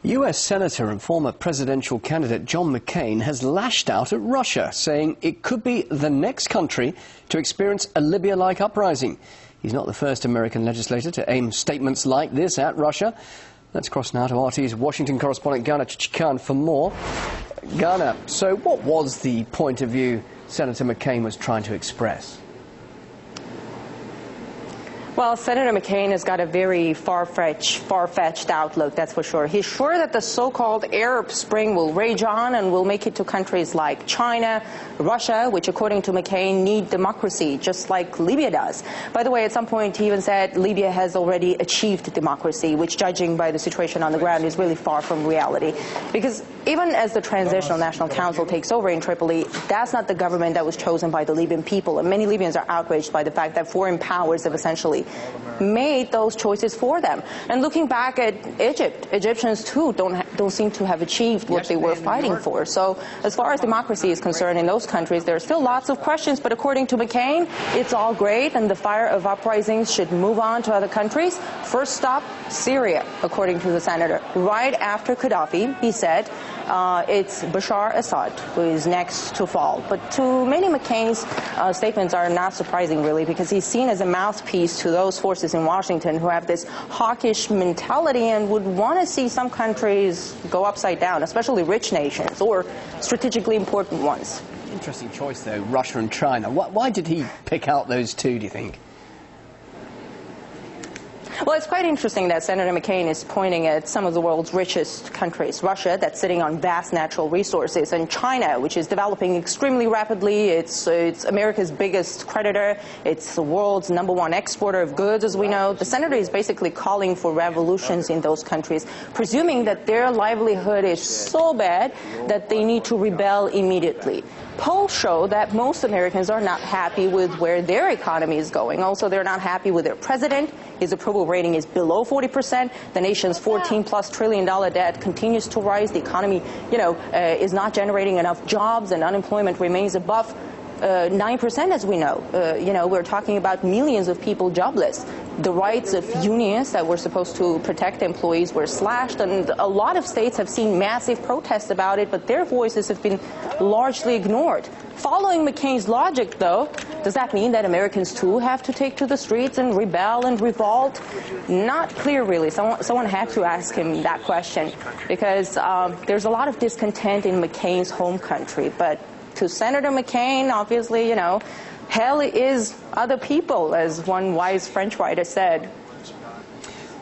US Senator and former presidential candidate John McCain has lashed out at Russia, saying it could be the next country to experience a Libya-like uprising. He's not the first American legislator to aim statements like this at Russia. Let's cross now to RT's Washington correspondent Ghana Chichikan for more. Ghana, so what was the point of view Senator McCain was trying to express? Well, Senator McCain has got a very far-fetched outlook, that's for sure. He's sure that the so-called Arab Spring will rage on and will make it to countries like China, Russia, which, according to McCain, need democracy, just like Libya does. By the way, at some point, he even said Libya has already achieved democracy, which, judging by the situation on the ground, is really far from reality. Because even as the Transitional National Council takes over in Tripoli, that's not the government that was chosen by the Libyan people. And many Libyans are outraged by the fact that foreign powers have essentially made those choices for them. And looking back at Egypt, Egyptians too don't seem to have achieved what they were fighting for. So as far as democracy is concerned in those countries, there are still lots of questions, but according to McCain, it's all great and the fire of uprisings should move on to other countries. First stop, Syria, according to the senator. Right after Gaddafi, he said, it's Bashar Assad who is next to fall. But to many, McCain's statements are not surprising, really, because he's seen as a mouthpiece to those forces in Washington who have this hawkish mentality and would want to see some countries go upside down, especially rich nations or strategically important ones. Interesting choice, though, Russia and China. Why did he pick out those two, do you think? Well, it's quite interesting that Senator McCain is pointing at some of the world's richest countries. Russia, that's sitting on vast natural resources, and China, which is developing extremely rapidly. It's America's biggest creditor. It's the world's #1 exporter of goods, as we know. The senator is basically calling for revolutions in those countries, presuming that their livelihood is so bad that they need to rebel immediately. Polls show that most Americans are not happy with where their economy is going. Also, they're not happy with their president. His approval rating is below 40%. The nation's $14+ trillion debt continues to rise. The economy, is not generating enough jobs, and unemployment remains above 9%, as we know. We're talking about millions of people jobless. The rights of unions that were supposed to protect employees were slashed, and a lot of states have seen massive protests about it, but their voices have been largely ignored. Following McCain's logic, though, does that mean that Americans, too, have to take to the streets and rebel and revolt? Not clear, really. Someone had to ask him that question, because there's a lot of discontent in McCain's home country. But to Senator McCain, obviously, hell is other people, as one wise French writer said.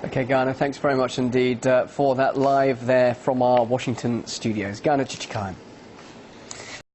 Okay, Ghana, thanks very much indeed for that live there from our Washington studios. Ghana Chichikan.